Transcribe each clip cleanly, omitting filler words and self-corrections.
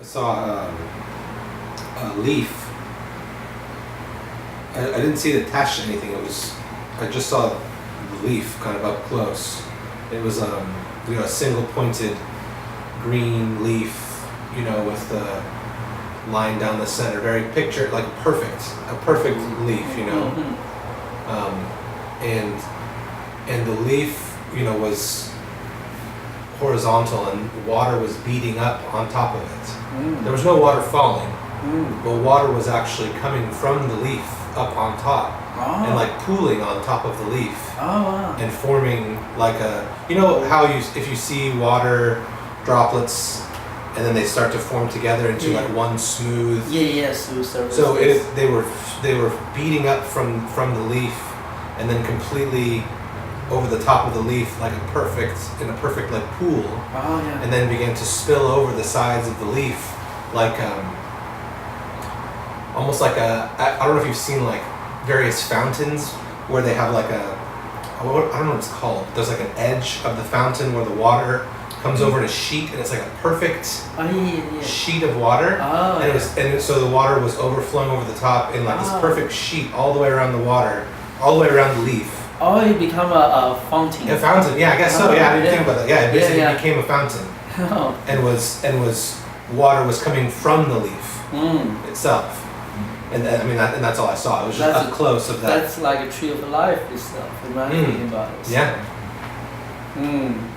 I saw a leaf. I didn't see it attached to anything. I just saw the leaf kind of up close. It was a single pointed green leaf, with the line down the center, very picture, like a perfect leaf, and the leaf, was horizontal and water was beating up on top of it. There was no water falling, but water was actually coming from the leaf up on top and like pooling on top of the leaf and forming like how if you see water droplets and then they start to form together into like one smooth smooth surface. So they were beating up from the leaf and then completely over the top of the leaf like a perfect like pool, and then began to spill over the sides of the leaf like almost like I don't know if you've seen like various fountains where they have like I don't know what it's called. There's like an edge of the fountain where the water comes over in a sheet and it's like a perfect sheet of water. So the water was overflowing over the top in like this perfect sheet all the way around the water, all the way around the leaf. It become a fountain. A fountain, yeah, I guess so. Yeah, I didn't think about that. Yeah, it basically became a fountain, and was water was coming from the leaf itself, and that's all I saw. It was just up close of that. That's like a tree of life itself. Thinking about it. Yeah.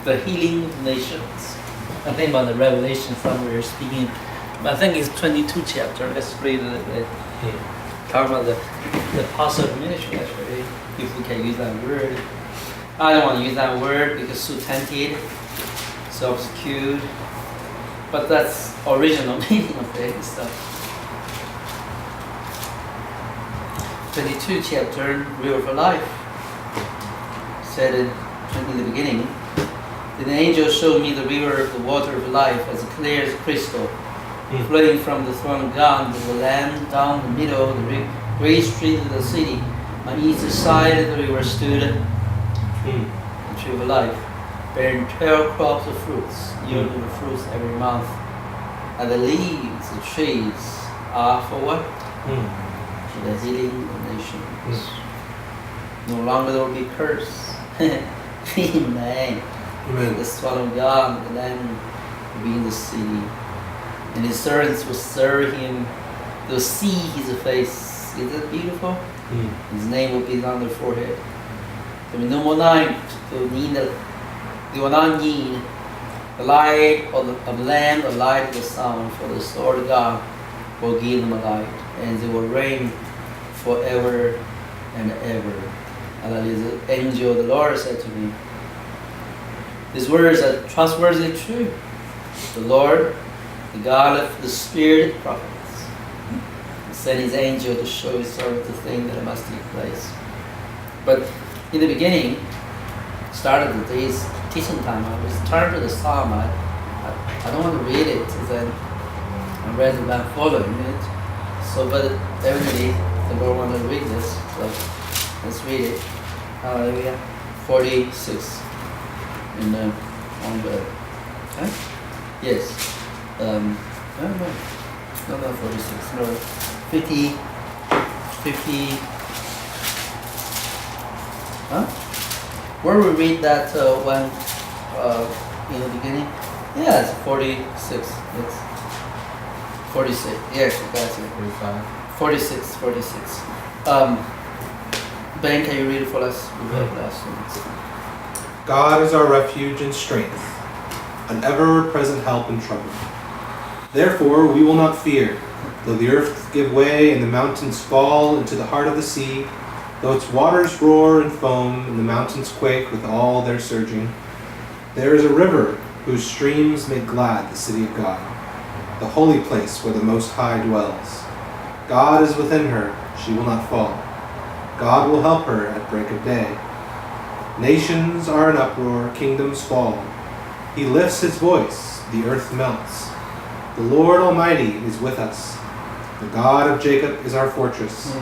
The healing of nations. I think about the Revelation somewhere speaking. I think it's 22 chapter. Let's read it. Talk about the apostle ministry. Actually, if we can use that word. I don't want to use that word because so tainted, so obscure. But that's original meaning of it. So 22 chapter, River of Life. Said it in the beginning. Then the angel showed me the river of the water of life, as clear as crystal, flowing from the throne of God to the Lamb down the middle of the great street of the city. On each side of the river stood the tree of life, bearing 12 crops of fruits, yielding the fruits every month. And the leaves, the trees, are for what? For the healing of nations. No longer there will be curse. Amen. The Son of God, the Lamb, will be in the city, and His servants will serve Him. They'll see His face. Isn't that beautiful? His name will be on their forehead. There will be no more night. They will not need the light of the lamp, the light of the sun, for the Lord of God will give them a light, and they will reign forever and ever. And the angel of the Lord said to me, these words are trustworthy and true. The Lord, the God of the Spirit prophets, sent His angel to show His servant the thing that must take place. But in the beginning, started the day's teaching time, I was turned to the Psalm. I don't want to read it, then I read it by following it. So, but evidently the Lord wanted to read this, so let's read it. Hallelujah. 46. On the yes. No, not 46. No, 50. Where we read that one in the beginning? Yeah, it's 46. It's 46. Yes, that's it. 45. 46. Ben, can you read it for us? We read last one. God is our refuge and strength, an ever-present help in trouble. Therefore we will not fear, though the earth give way and the mountains fall into the heart of the sea, though its waters roar and foam and the mountains quake with all their surging. There is a river whose streams make glad the city of God, the holy place where the Most High dwells. God is within her, she will not fall. God will help her at break of day. Nations are in uproar, kingdoms fall. He lifts His voice, the earth melts. The Lord Almighty is with us. The God of Jacob is our fortress.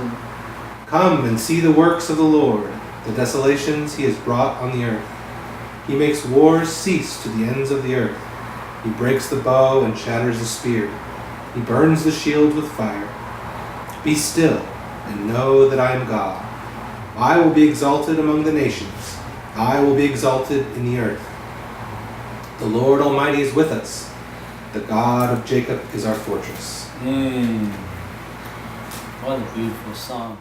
Come and see the works of the Lord, the desolations He has brought on the earth. He makes wars cease to the ends of the earth. He breaks the bow and shatters the spear. He burns the shield with fire. Be still and know that I am God. I will be exalted among the nations. I will be exalted in the earth. The Lord Almighty is with us. The God of Jacob is our fortress. What a beautiful song.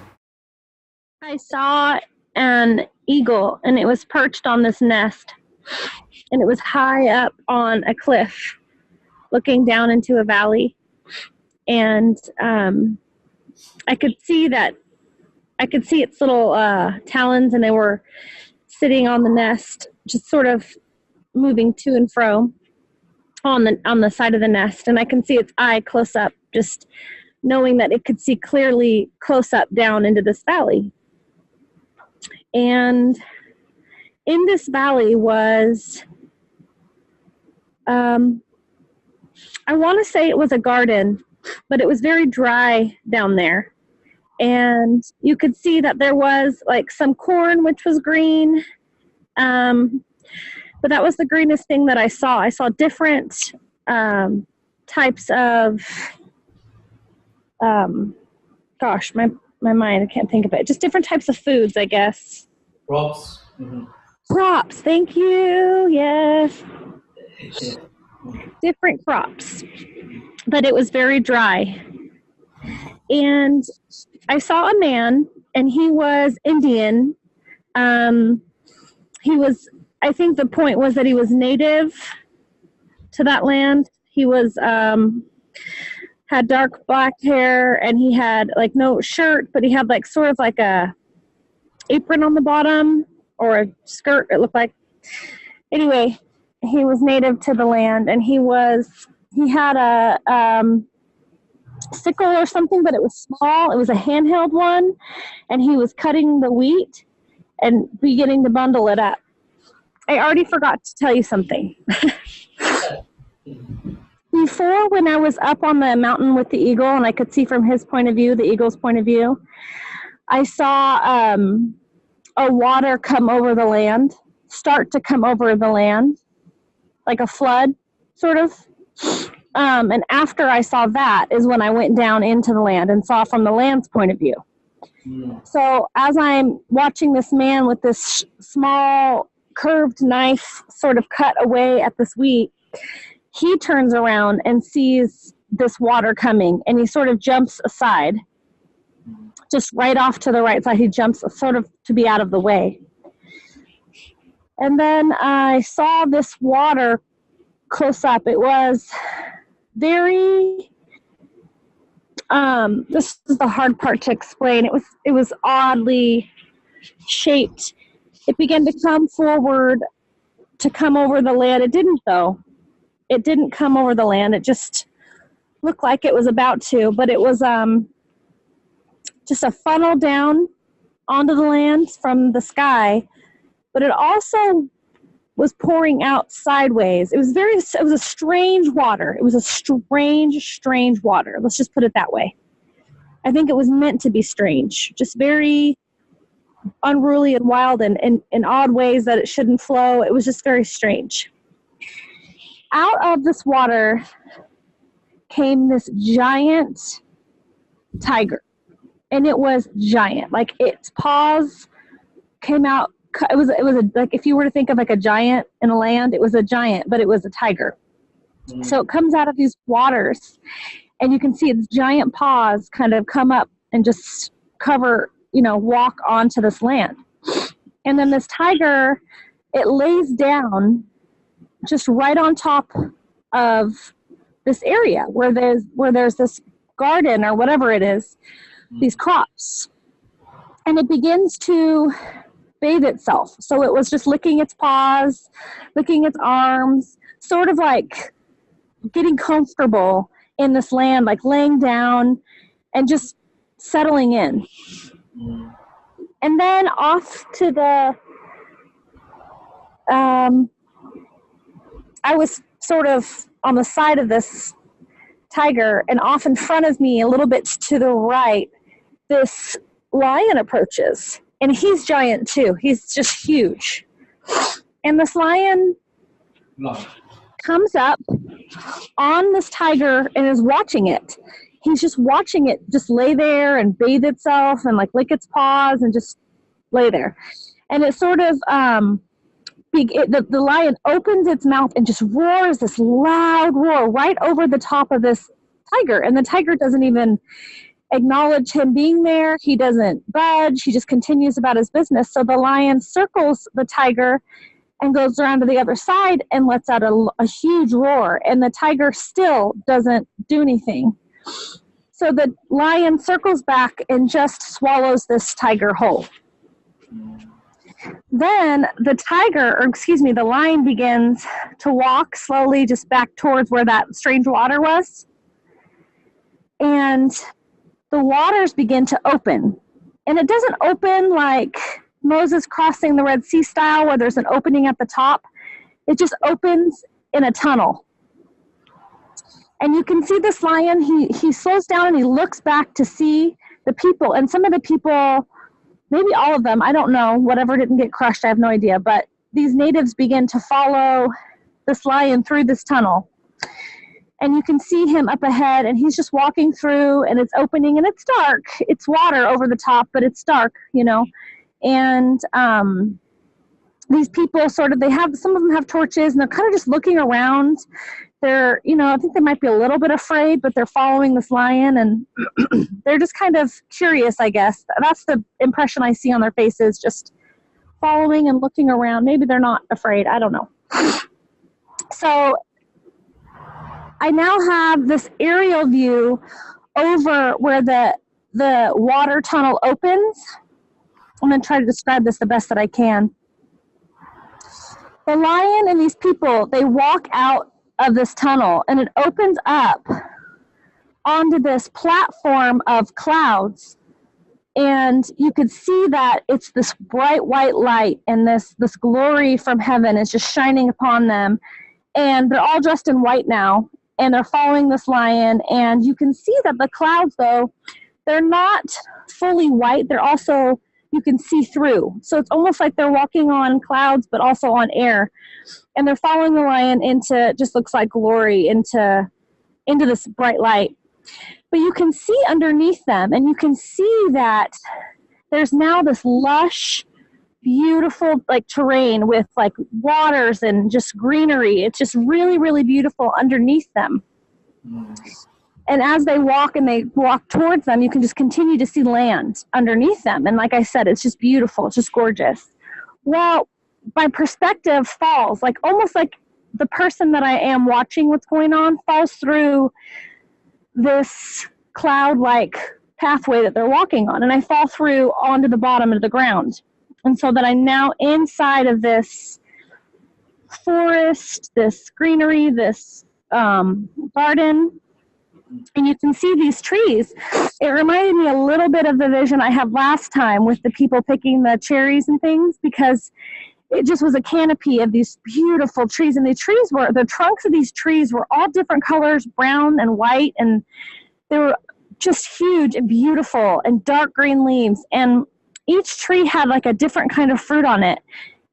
I saw an eagle, and it was perched on this nest, and it was high up on a cliff looking down into a valley. And I could see its little talons, and they were sitting on the nest, just sort of moving to and fro on the side of the nest. And I can see its eye close up, just knowing that it could see clearly close up down into this valley. And in this valley was, I want to say it was a garden, but it was very dry down there. And you could see that there was like some corn, which was green. But that was the greenest thing that I saw. I saw different types of, my mind, I can't think of it. Just different types of foods, I guess. Crops. Mm-hmm. Crops, thank you. Yes. Different crops. But it was very dry. And I saw a man, and he was Indian. I think the point was that he was native to that land. He was, had dark black hair, and he had like no shirt, but he had like sort of like a apron on the bottom, or a skirt, it looked like. Anyway, he was native to the land, and he had a sickle or something, but it was small. It was a handheld one, and he was cutting the wheat and beginning to bundle it up. I already forgot to tell you something. Before, when I was up on the mountain with the eagle, and I could see from his point of view, the eagle's point of view, I saw a water come over the land, start to come over the land, like a flood, sort of. And after I saw that is when I went down into the land and saw from the land's point of view. So as I'm watching this man with this small curved knife sort of cut away at this wheat, he turns around and sees this water coming, and he sort of jumps aside, just right off to the right side. He jumps sort of to be out of the way. And then I saw this water close up. It was very, this is the hard part to explain. It was oddly shaped. It began to come forward to come over the land. It didn't, though. It didn't come over the land. It just looked like it was about to, but it was just a funnel down onto the land from the sky. But it also was pouring out sideways. It was a strange water. It was a strange water. Let's just put it that way. I think it was meant to be strange, just very unruly and wild and in odd ways that it shouldn't flow. It was just very strange. Out of this water came this giant tiger, and it was giant. Like its paws came out. It was like, if you were to think of like a giant in a land, it was a giant, but it was a tiger. So it comes out of these waters, and you can see its giant paws kind of come up and just walk onto this land. And then this tiger, it lays down just right on top of this area where there's this garden or whatever it is, these crops. And it begins to bathe itself. So it was just licking its paws, licking its arms, sort of like getting comfortable in this land, like laying down and just settling in. And then off to the, I was sort of on the side of this tiger, and off in front of me, a little bit to the right, this lion approaches. And he's giant too. He's just huge. And this lion comes up, on this tiger and is watching it. He's just watching it just lay there and bathe itself and like lick its paws and just lay there. And it sort of, the lion opens its mouth and just roars this loud roar right over the top of this tiger. And the tiger doesn't even acknowledge him being there. He doesn't budge. He just continues about his business. So the lion circles the tiger and goes around to the other side and lets out a huge roar. And the tiger still doesn't do anything. So the lion circles back and just swallows this tiger whole. Then the lion begins to walk slowly just back towards where that strange water was. And the waters begin to open. And it doesn't open like Moses crossing the Red Sea style where there's an opening at the top. It just opens in a tunnel. And you can see this lion, he slows down and he looks back to see the people. And some of the people, maybe all of them, I don't know, whatever didn't get crushed, I have no idea. But these natives begin to follow this lion through this tunnel. And you can see him up ahead and he's just walking through and it's opening and it's dark. It's water over the top, but it's dark, you know. And these people some of them have torches and they're kind of just looking around. They're, I think they might be a little bit afraid, but they're following this lion and they're just kind of curious, I guess. That's the impression I see on their faces, just following and looking around. Maybe they're not afraid. I don't know. So I now have this aerial view over where the water tunnel opens. I'm going to try to describe this the best that I can. The lion and these people, they walk out of this tunnel and it opens up onto this platform of clouds. And you could see that it's this bright white light and this glory from heaven is just shining upon them. And they're all dressed in white now and they're following this lion. And you can see that the clouds, though, they're not fully white. They're also, you can see through. So it's almost like they're walking on clouds, but also on air. And they're following the lion into, just looks like glory, into this bright light. But you can see underneath them, and you can see that there's now this lush, beautiful like terrain with like waters and just greenery. It's just really, really beautiful underneath them. And as they walk towards them, you can just continue to see land underneath them. And like I said, it's just beautiful. It's just gorgeous. Well, my perspective falls, like almost like the person that I am watching what's going on falls through this cloud-like pathway that they're walking on. And I fall through onto the bottom of the ground. And so that I'm now inside of this forest, this greenery, this garden. And you can see these trees. It reminded me a little bit of the vision I had last time with the people picking the cherries and things, because it just was a canopy of these beautiful trees. And the trunks of these trees were all different colors, brown and white. And they were just huge and beautiful and dark green leaves. And each tree had like a different kind of fruit on it.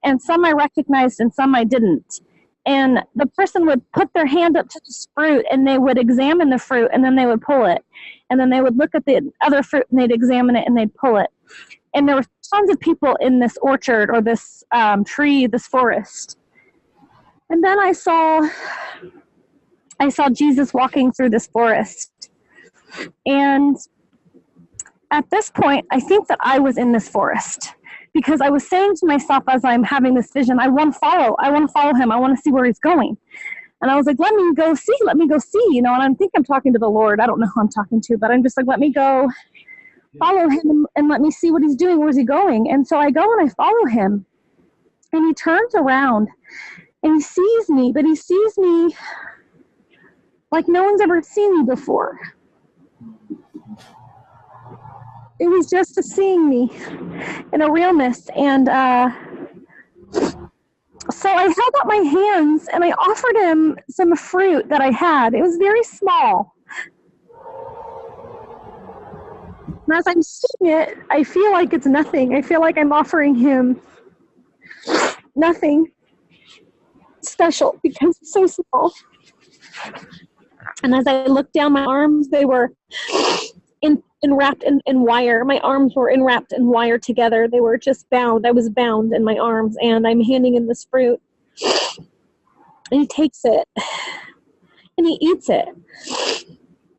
And some I recognized and some I didn't. And the person would put their hand up to this fruit and they would examine the fruit and then they would pull it. And then they would look at the other fruit and they'd examine it and they'd pull it. And there were tons of people in this orchard or this tree, this forest. And then I saw Jesus walking through this forest. And at this point, I think that I was in this forest. Because I was saying to myself as I'm having this vision, I want to follow him. I want to see where he's going. And I was like, let me go see, and I think I'm talking to the Lord. I don't know who I'm talking to, but I'm just like, let me go follow him and let me see what he's doing. Where's he going? And so I go and I follow him. And he turns around and he sees me, but he sees me like no one's ever seen me before. It was just a seeing me in a realness. And so I held out my hands and I offered him some fruit that I had. It was very small. And as I'm seeing it, I feel like it's nothing. I feel like I'm offering him nothing special because it's so small. And as I looked down my arms, they were enwrapped in wire. My arms were enwrapped in wire together. They were just bound. I was bound in my arms, and I'm handing him this fruit. And he takes it, and he eats it.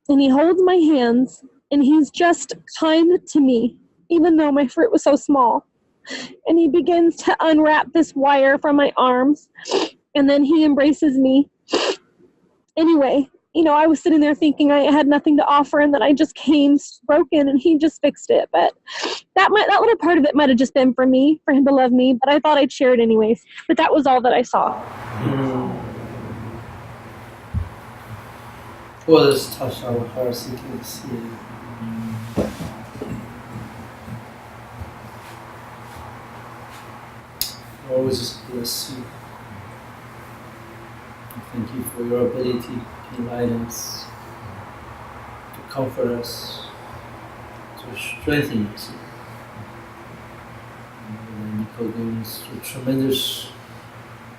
And he holds my hands, and he's just kind to me, even though my fruit was so small. And he begins to unwrap this wire from my arms, and then he embraces me. Anyway, I was sitting there thinking I had nothing to offer and that I just came broken, and he just fixed it. But that little part of it might have just been for me, for him to love me, but I thought I'd share it anyways. But that was all that I saw. Well, let's touch our hearts and can see. Lord, we just bless you. Thank you for your ability to enlighten us, to comfort us, to strengthen us. And Nicole goes through tremendous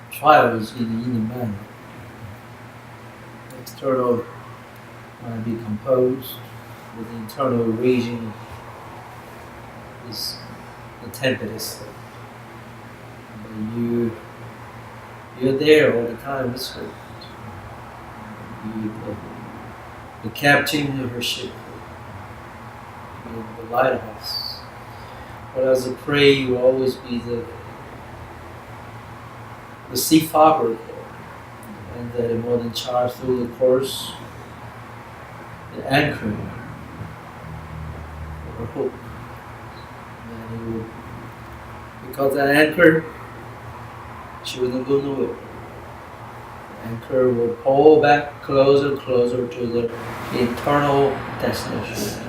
trials in the man. External might be composed, with the internal raging is the tempest. But you're there all the time with her. You're the captain of her ship, you're the lighthouse. But as I pray, you will always be the seafarer, and that a more than charge through the course, the anchor of hope. And it will, because that anchor, she wouldn't go nowhere. The anchor will pull back closer and closer to the eternal destination.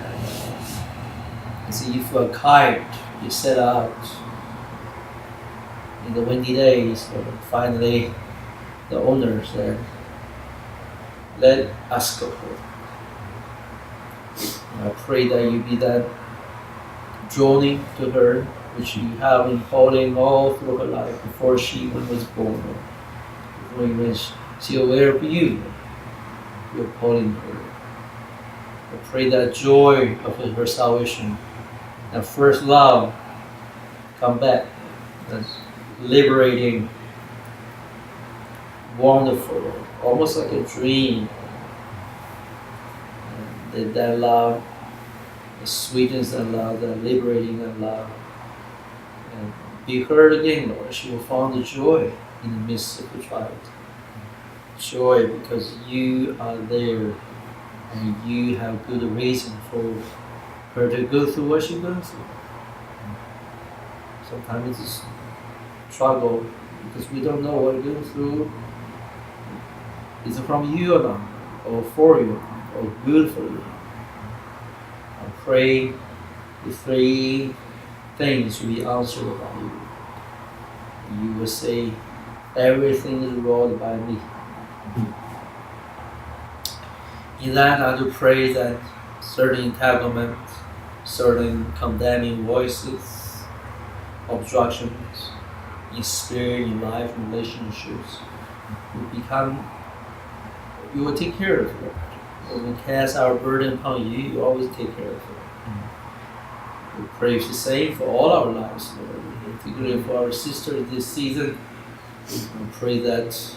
As if a kite you set out in the windy days, but finally the owner said, let us go. And I pray that you be that journey to her, which you have been holding all through her life before she even was born. Before even she aware of you, you're calling her. I pray that joy of her salvation, that first love, come back. That's liberating, wonderful, almost like a dream. And that love, the sweetness of love, the liberating of love, and be heard again, Lord. She will find the joy in the midst of the trials. Joy because you are there and you have good reason for her to go through what she goes through. Sometimes it's struggle because we don't know what we're going through. Is it from you or not? Or for you? Or good for you? I pray the three things will be answered by you. You will say, everything is wrought by me. In that, I do pray that certain entanglement, certain condemning voices, obstructions in spirit, in life, in relationships, you will take care of it. When we cast our burden upon you, you always take care of it. We pray the same for all our lives, Lord, particularly for our sisters this season. We pray that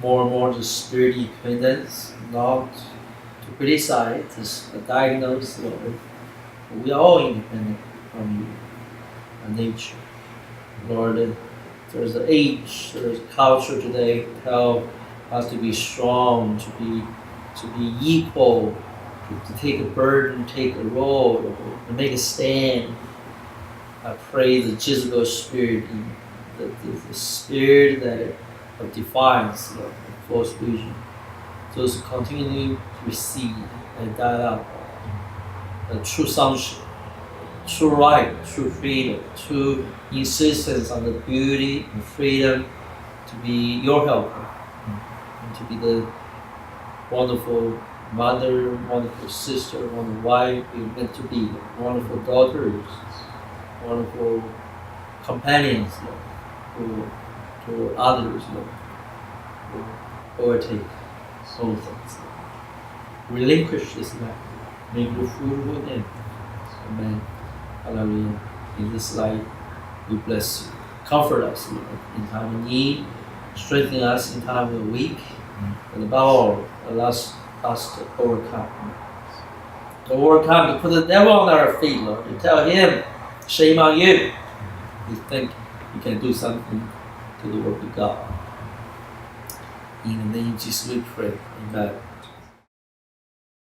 more and more the spirit dependence, not to criticize, but diagnose, Lord. We are all independent from you, our nature. Lord, there's an age, there's a culture today tell us to be strong, to be equal, to take a burden, take a role, to make a stand. I pray the Jezebel spirit, the spirit that of defiance, of false vision, those who continue to receive and die out. The true sonship, true right, true freedom, true insistence on the beauty and freedom to be your helper, and to be the wonderful mother, wonderful sister, wonderful wife you're meant to be, wonderful daughters, wonderful companions, Lord, to others, Lord, who overtake. Whole things. Relinquish this life. Make your fruitful again. Amen. Hallelujah. In this life, we bless you. Comfort us, Lord, in time of need. Strengthen us in time of weak. And above all, allow us to overcome. To overcome, to put the devil on our feet, Lord. To tell him, shame on you. You think you can do something to the work of God. In the name of Jesus we pray. Amen.